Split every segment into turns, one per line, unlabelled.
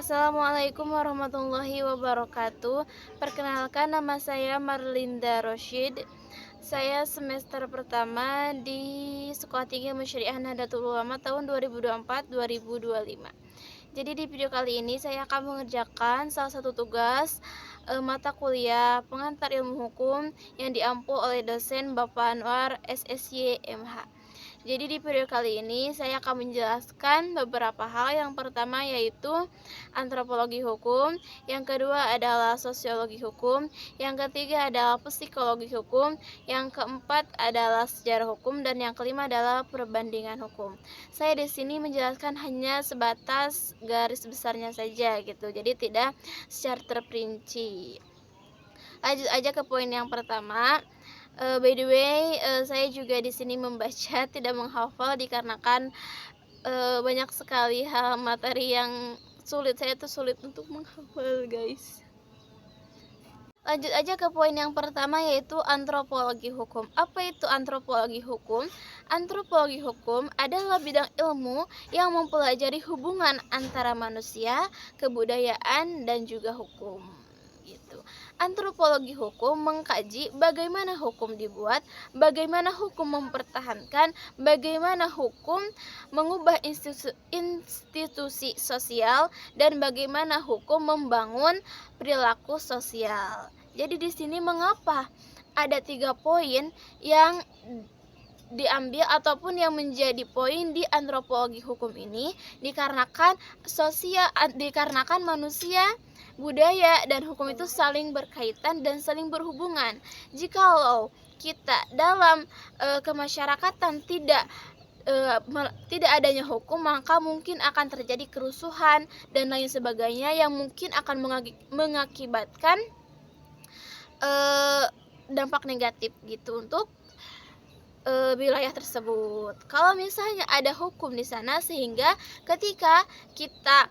Assalamualaikum warahmatullahi wabarakatuh. Perkenalkan, nama saya Marlinda Rosyid. Saya semester pertama di Sekolah Tinggi Ilmu Syariah Nahdlatul Ulama tahun 2024-2025. Jadi di video kali ini saya akan mengerjakan salah satu tugas mata kuliah pengantar ilmu hukum yang diampu oleh dosen Bapak Anwar SSY MH. Jadi di video kali ini saya akan menjelaskan beberapa hal. Yang pertama yaitu antropologi hukum, yang kedua adalah sosiologi hukum, yang ketiga adalah psikologi hukum, yang keempat adalah sejarah hukum, dan yang kelima adalah perbandingan hukum. Saya di sini menjelaskan hanya sebatas garis besarnya saja gitu. Jadi tidak secara terperinci. Lanjut aja ke poin yang pertama. By the way, saya juga di sini membaca tidak menghafal dikarenakan banyak sekali hal materi yang sulit. Saya tuh sulit untuk menghafal, guys. Lanjut aja ke poin yang pertama yaitu antropologi hukum. Apa itu antropologi hukum? Antropologi hukum adalah bidang ilmu yang mempelajari hubungan antara manusia, kebudayaan, dan juga hukum. Gitu. Antropologi hukum mengkaji bagaimana hukum dibuat, bagaimana hukum mempertahankan, bagaimana hukum mengubah institusi sosial, dan bagaimana hukum membangun perilaku sosial. Jadi di sini mengapa ada 3 poin yang diambil ataupun yang menjadi poin di antropologi hukum ini, dikarenakan manusia, budaya, dan hukum itu saling berkaitan dan saling berhubungan. Jikalau kita dalam kemasyarakatan tidak adanya hukum, maka mungkin akan terjadi kerusuhan dan lain sebagainya yang mungkin akan mengakibatkan dampak negatif gitu untuk wilayah tersebut. Kalau misalnya ada hukum di sana, sehingga ketika kita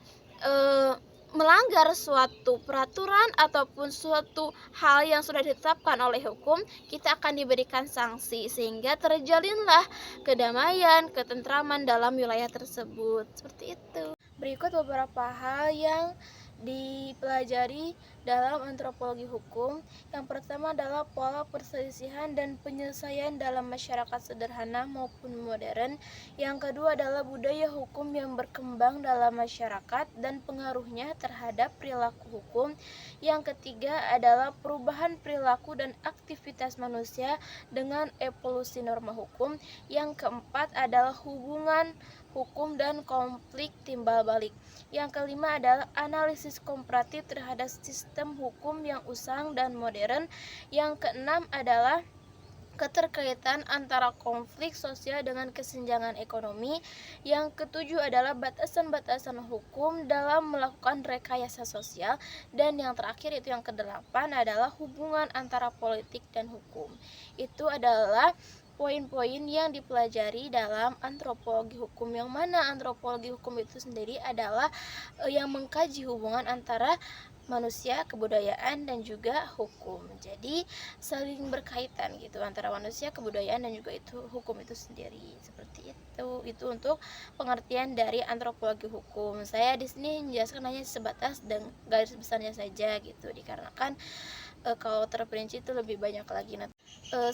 melanggar suatu peraturan ataupun suatu hal yang sudah ditetapkan oleh hukum, kita akan diberikan sanksi sehingga terjalinlah kedamaian, ketentraman dalam wilayah tersebut. Seperti itu. Berikut beberapa hal yang dipelajari dalam antropologi hukum. Yang pertama adalah pola perselisihan dan penyelesaian dalam masyarakat sederhana maupun modern. Yang kedua adalah budaya hukum yang berkembang dalam masyarakat dan pengaruhnya terhadap perilaku hukum. Yang ketiga adalah perubahan perilaku dan aktivitas manusia dengan evolusi norma hukum. Yang keempat adalah hubungan hukum dan konflik timbal balik. Yang kelima adalah analisis komparatif terhadap sistem hukum yang usang dan modern. Yang keenam adalah keterkaitan antara konflik sosial dengan kesenjangan ekonomi. Yang ketujuh adalah batasan-batasan hukum dalam melakukan rekayasa sosial. Dan yang terakhir itu yang kedelapan adalah hubungan antara politik dan hukum. Itu adalah poin-poin yang dipelajari dalam antropologi hukum, yang mana antropologi hukum itu sendiri adalah yang mengkaji hubungan antara manusia, kebudayaan, dan juga hukum. Jadi saling berkaitan gitu antara manusia, kebudayaan, dan juga itu hukum itu sendiri. Seperti itu. Itu untuk pengertian dari antropologi hukum. Saya di sini menjelaskan hanya sebatas dan garis besarnya saja gitu, dikarenakan kalau terperinci itu lebih banyak lagi.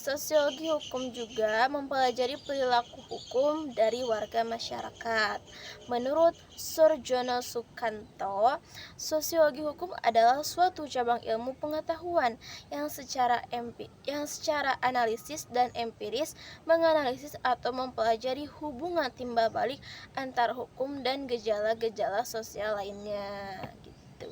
Sosiologi hukum juga mempelajari perilaku hukum dari warga masyarakat. Menurut Surjono Sukanto, sosiologi hukum adalah suatu cabang ilmu pengetahuan yang secara analisis dan empiris menganalisis atau mempelajari hubungan timbal balik antara hukum dan gejala-gejala sosial lainnya gitu.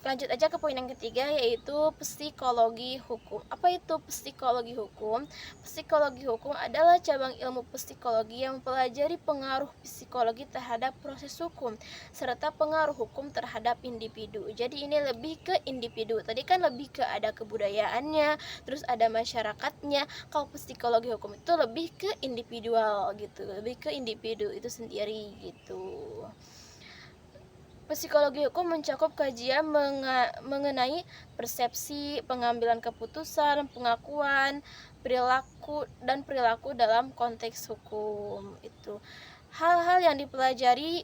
Lanjut aja ke poin yang ketiga yaitu psikologi hukum. Apa itu psikologi hukum? Psikologi hukum adalah cabang ilmu psikologi yang mempelajari pengaruh psikologi terhadap proses hukum serta pengaruh hukum terhadap individu. Jadi ini lebih ke individu. Tadi kan lebih ke ada kebudayaannya, terus ada masyarakatnya. Kalau psikologi hukum itu lebih ke individual gitu, lebih ke individu itu sendiri gitu. Psikologi hukum mencakup kajian mengenai persepsi, pengambilan keputusan, pengakuan, perilaku dalam konteks hukum. Itu hal-hal yang dipelajari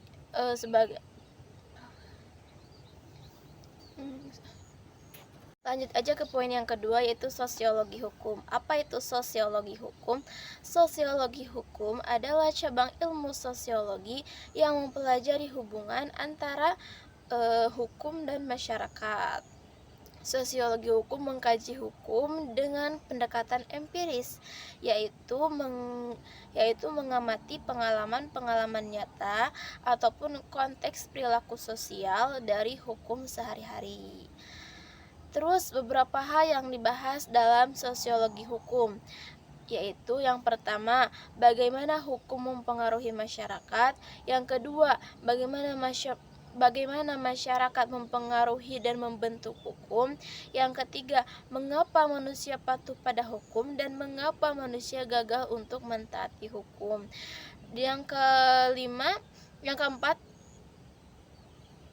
Lanjut aja ke poin yang kedua, yaitu sosiologi hukum. Apa itu sosiologi hukum? Sosiologi hukum adalah cabang ilmu sosiologi yang mempelajari hubungan antara hukum dan masyarakat. Sosiologi hukum mengkaji hukum dengan pendekatan empiris, yaitu mengamati pengalaman-pengalaman nyata ataupun konteks perilaku sosial dari hukum sehari-hari. Terus beberapa hal yang dibahas dalam sosiologi hukum, yaitu yang pertama, bagaimana hukum mempengaruhi masyarakat. Yang kedua, bagaimana masyarakat mempengaruhi dan membentuk hukum. Yang ketiga, mengapa manusia patuh pada hukum dan mengapa manusia gagal untuk mentaati hukum. Yang keempat,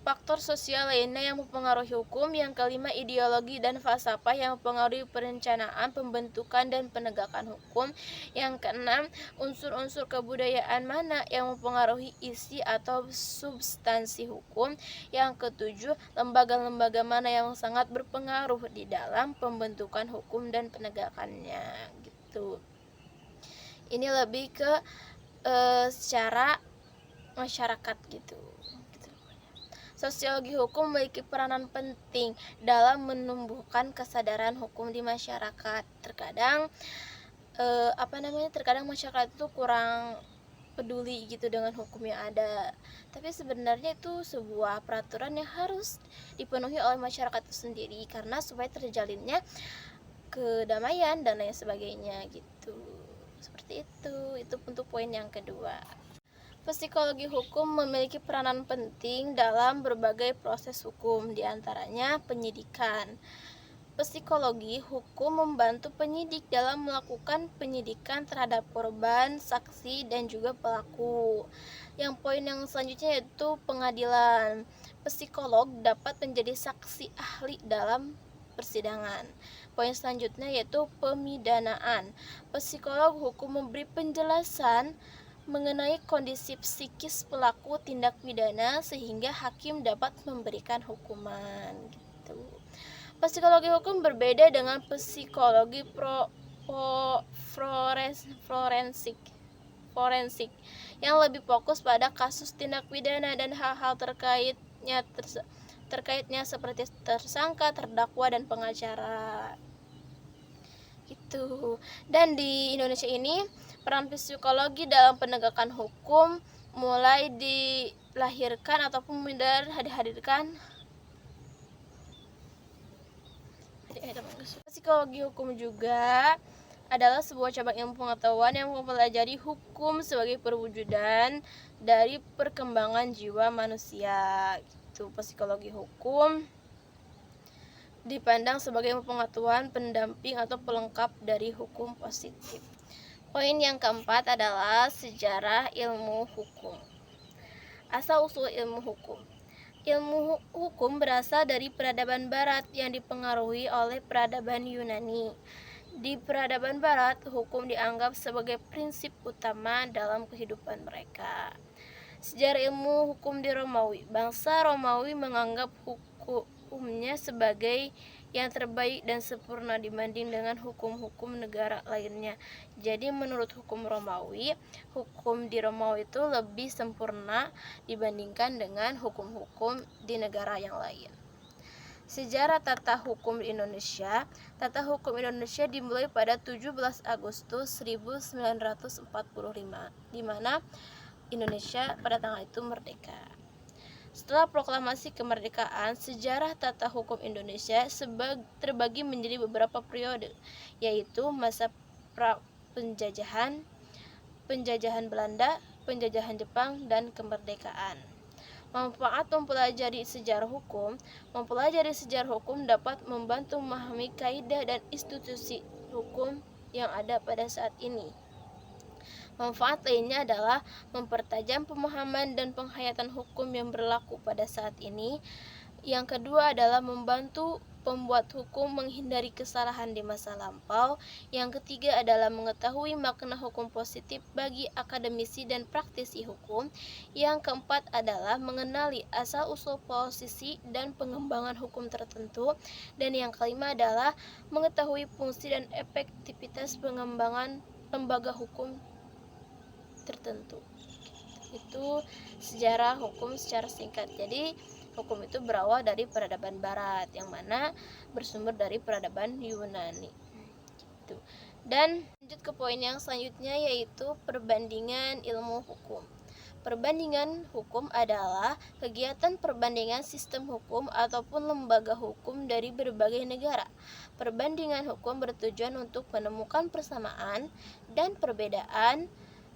faktor sosial lainnya yang mempengaruhi hukum. Yang kelima, ideologi dan falsafah yang mempengaruhi perencanaan, pembentukan, dan penegakan hukum. Yang keenam, unsur-unsur kebudayaan mana yang mempengaruhi isi atau substansi hukum. Yang ketujuh, lembaga-lembaga mana yang sangat berpengaruh di dalam pembentukan hukum dan penegakannya, gitu. Ini lebih ke secara masyarakat gitu. Sosiologi hukum memiliki peranan penting dalam menumbuhkan kesadaran hukum di masyarakat. Terkadang masyarakat itu kurang peduli gitu dengan hukum yang ada. Tapi sebenarnya itu sebuah peraturan yang harus dipenuhi oleh masyarakat itu sendiri, karena supaya terjalinnya kedamaian dan lain sebagainya gitu. Seperti itu. Itu untuk poin yang kedua. Psikologi hukum memiliki peranan penting dalam berbagai proses hukum, diantaranya penyidikan. Psikologi hukum membantu penyidik dalam melakukan penyidikan terhadap korban, saksi, dan juga pelaku. Yang poin yang selanjutnya yaitu pengadilan. Psikolog dapat menjadi saksi ahli dalam persidangan. Poin selanjutnya yaitu pemidanaan. Psikolog hukum memberi penjelasan mengenai kondisi psikis pelaku tindak pidana sehingga hakim dapat memberikan hukuman gitu. Psikologi hukum berbeda dengan psikologi forensik yang lebih fokus pada kasus tindak pidana dan hal-hal terkaitnya seperti tersangka, terdakwa, dan pengacara gitu. Dan di Indonesia ini peran psikologi dalam penegakan hukum mulai dilahirkan ataupun dihadirkan. Psikologi hukum juga adalah sebuah cabang ilmu pengetahuan yang mempelajari hukum sebagai perwujudan dari perkembangan jiwa manusia. Itu psikologi hukum dipandang sebagai ilmu pengetahuan pendamping atau pelengkap dari hukum positif. Poin yang keempat adalah sejarah ilmu hukum. Asal-usul ilmu hukum. Ilmu hukum berasal dari peradaban barat yang dipengaruhi oleh peradaban Yunani. Di peradaban barat, hukum dianggap sebagai prinsip utama dalam kehidupan mereka. Sejarah ilmu hukum di Romawi. Bangsa Romawi menganggap hukumnya sebagai yang terbaik dan sempurna dibanding dengan hukum-hukum negara lainnya. Jadi menurut hukum Romawi, hukum di Romawi itu lebih sempurna dibandingkan dengan hukum-hukum di negara yang lain. Sejarah tata hukum di Indonesia. Tata hukum Indonesia dimulai pada 17 Agustus 1945, di mana Indonesia pada tanggal itu merdeka. Setelah proklamasi kemerdekaan, sejarah tata hukum Indonesia terbagi menjadi beberapa periode, yaitu masa penjajahan, penjajahan Belanda, penjajahan Jepang, dan kemerdekaan. Manfaat mempelajari sejarah hukum. Mempelajari sejarah hukum dapat membantu memahami kaidah dan institusi hukum yang ada pada saat ini. Manfaat lainnya adalah mempertajam pemahaman dan penghayatan hukum yang berlaku pada saat ini. Yang kedua adalah membantu pembuat hukum menghindari kesalahan di masa lampau. Yang ketiga adalah mengetahui makna hukum positif bagi akademisi dan praktisi hukum. Yang keempat adalah mengenali asal-usul posisi dan pengembangan hukum tertentu. Dan yang kelima adalah mengetahui fungsi dan efektivitas pengembangan lembaga hukum tertentu. Itu sejarah hukum secara singkat. Jadi hukum itu berawal dari peradaban barat yang mana bersumber dari peradaban Yunani gitu. Dan lanjut ke poin yang selanjutnya, yaitu perbandingan ilmu hukum. Perbandingan hukum adalah kegiatan perbandingan sistem hukum ataupun lembaga hukum dari berbagai negara. Perbandingan hukum bertujuan untuk menemukan persamaan dan perbedaan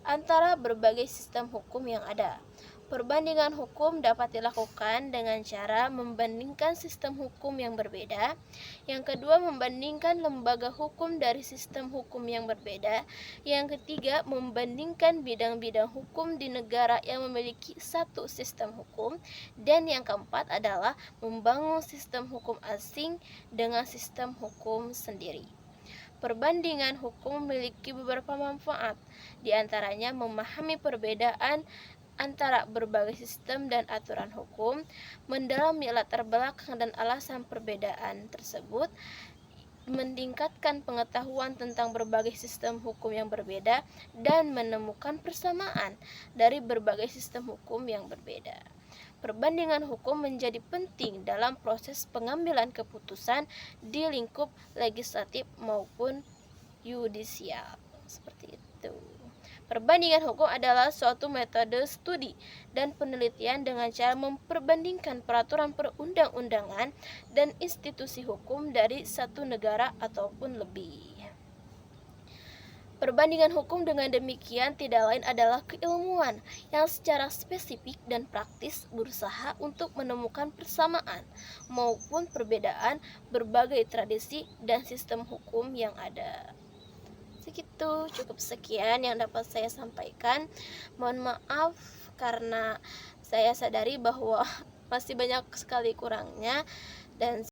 antara berbagai sistem hukum yang ada. Perbandingan hukum dapat dilakukan dengan cara membandingkan sistem hukum yang berbeda. Yang kedua, membandingkan lembaga hukum dari sistem hukum yang berbeda. Yang ketiga, membandingkan bidang-bidang hukum di negara yang memiliki satu sistem hukum. Dan yang keempat adalah membangun sistem hukum asing dengan sistem hukum sendiri. Perbandingan hukum memiliki beberapa manfaat, di antaranya memahami perbedaan antara berbagai sistem dan aturan hukum, mendalami latar belakang dan alasan perbedaan tersebut, meningkatkan pengetahuan tentang berbagai sistem hukum yang berbeda, dan menemukan persamaan dari berbagai sistem hukum yang berbeda. Perbandingan hukum menjadi penting dalam proses pengambilan keputusan di lingkup legislatif maupun yudisial. Seperti itu. Perbandingan hukum adalah suatu metode studi dan penelitian dengan cara memperbandingkan peraturan perundang-undangan dan institusi hukum dari satu negara ataupun lebih. Perbandingan hukum dengan demikian tidak lain adalah keilmuan yang secara spesifik dan praktis berusaha untuk menemukan persamaan maupun perbedaan berbagai tradisi dan sistem hukum yang ada. Segitu, cukup sekian yang dapat saya sampaikan. Mohon maaf karena saya sadari bahwa masih banyak sekali kurangnya, dan